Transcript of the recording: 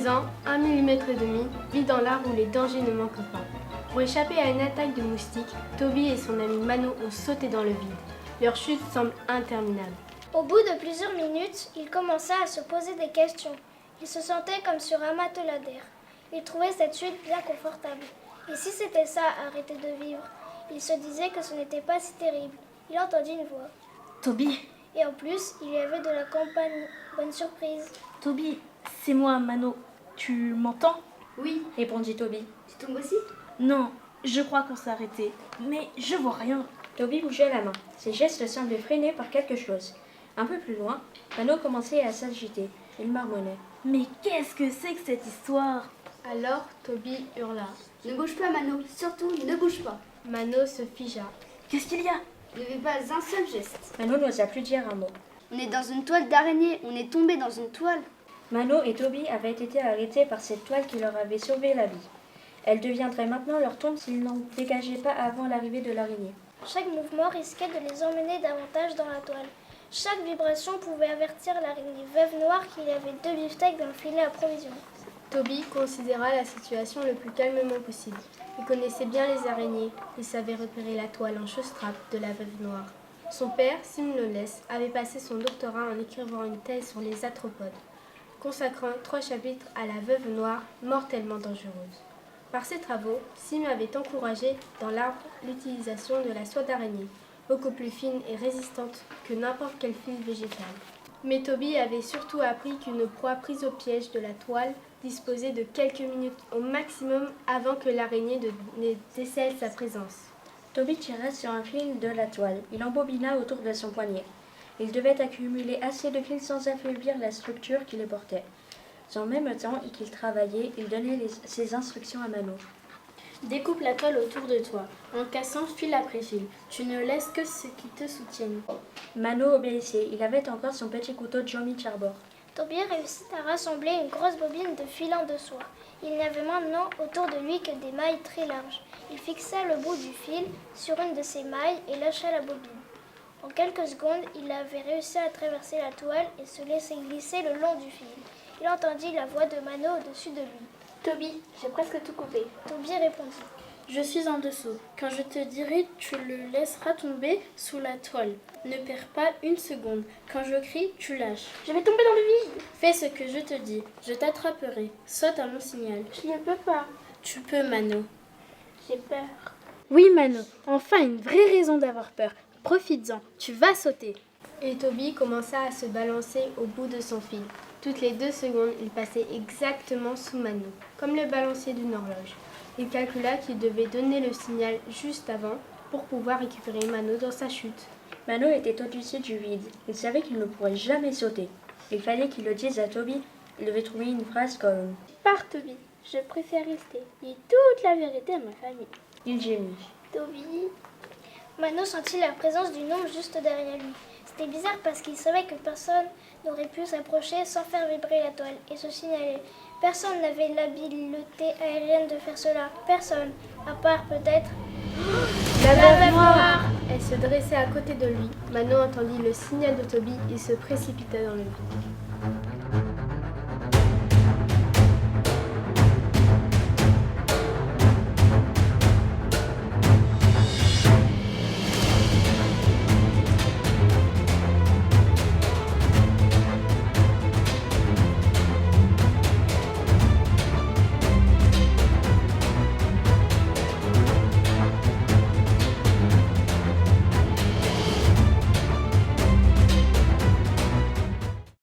ans, 1,5 mm vit dans l'arbre où les dangers ne manquent pas. Pour échapper à une attaque de moustiques, Toby et son ami Mano ont sauté dans le vide. Leur chute semble interminable. Au bout de plusieurs minutes, il commença à se poser des questions. Il se sentait comme sur un matelas d'air. Il trouvait cette chute bien confortable. Et si c'était ça, arrêter de vivre? Il se disait que ce n'était pas si terrible. Il entendit une voix. Toby, Et en plus, il y avait de la compagnie. Bonne surprise. Toby, c'est moi, Mano. Tu m'entends? Oui, répondit Toby. Tu tombes aussi? Non, je crois qu'on s'est arrêté, mais je vois rien. Toby bougeait la main. Ses gestes semblaient freinés par quelque chose. Un peu plus loin, Mano commençait à s'agiter. Il marmonnait. Mais qu'est-ce que c'est que cette histoire? Alors Toby hurla. Ne bouge pas, Mano. Surtout, ne bouge pas. Mano se figea. Qu'est-ce qu'il y a? Ne fais pas un seul geste. Mano n'osa plus dire un mot. On est dans une toile d'araignée. On est tombé dans une toile. Mano et Toby avaient été arrêtés par cette toile qui leur avait sauvé la vie. Elle deviendrait maintenant leur tombe s'ils n'en dégageaient pas avant l'arrivée de l'araignée. Chaque mouvement risquait de les emmener davantage dans la toile. Chaque vibration pouvait avertir l'araignée veuve noire qu'il y avait 2 beefsteaks dans le filet à provisions. Toby considéra la situation le plus calmement possible. Il connaissait bien les araignées. Il savait repérer la toile en chausse-trappe de la veuve noire. Son père, Sim Lawless, avait passé son doctorat en écrivant une thèse sur les arthropodes, consacrant 3 chapitres à la veuve noire mortellement dangereuse. Par ses travaux, Sim avait encouragé dans l'arbre l'utilisation de la soie d'araignée, beaucoup plus fine et résistante que n'importe quel fil végétal. Mais Toby avait surtout appris qu'une proie prise au piège de la toile disposait de quelques minutes au maximum avant que l'araignée ne décèle sa présence. Toby tira sur un fil de la toile. Il embobina autour de son poignet. Il devait accumuler assez de fils sans affaiblir la structure qui les portait. En même temps qu'il travaillait, il donnait ses instructions à Mano. Découpe la toile autour de toi, en cassant fil après fil. Tu ne laisses que ceux qui te soutiennent. Mano obéissait. Il avait encore son petit couteau de Johnny Charbord. Toby réussit à rassembler une grosse bobine de filant de soie. Il n'y avait maintenant autour de lui que des mailles très larges. Il fixa le bout du fil sur une de ces mailles et lâcha la bobine. En quelques secondes, il avait réussi à traverser la toile et se laisser glisser le long du fil. Il entendit la voix de Mano au-dessus de lui. Toby, j'ai presque tout coupé. Toby répondit. Je suis en dessous. Quand je te dirai, tu le laisseras tomber sous la toile. Ne perds pas une seconde. Quand je crie, tu lâches. Je vais tomber dans le vide. Fais ce que je te dis. Je t'attraperai. Saute à mon signal. Je ne peux pas. Tu peux, Mano. J'ai peur. Oui, Mano. Enfin, une vraie raison d'avoir peur. Profites-en. Tu vas sauter. Et Toby commença à se balancer au bout de son fil. Toutes les 2 secondes, il passait exactement sous Mano, comme le balancier d'une horloge. Il calcula qu'il devait donner le signal juste avant pour pouvoir récupérer Mano dans sa chute. Mano était au-dessus du vide. Il savait qu'il ne pourrait jamais sauter. Il fallait qu'il le dise à Toby. Il devait trouver une phrase comme « Pars, Toby. Je préfère rester. Dis toute la vérité à ma famille. » Il gémit. Toby. Mano sentit la présence d'une ombre juste derrière lui. C'était bizarre parce qu'il savait que personne n'aurait pu s'approcher sans faire vibrer la toile et se signaler. Personne n'avait l'habileté aérienne de faire cela. Personne, à part peut-être... La veuve noire! Elle se dressait à côté de lui. Mano entendit le signal de Toby et se précipita dans le vide.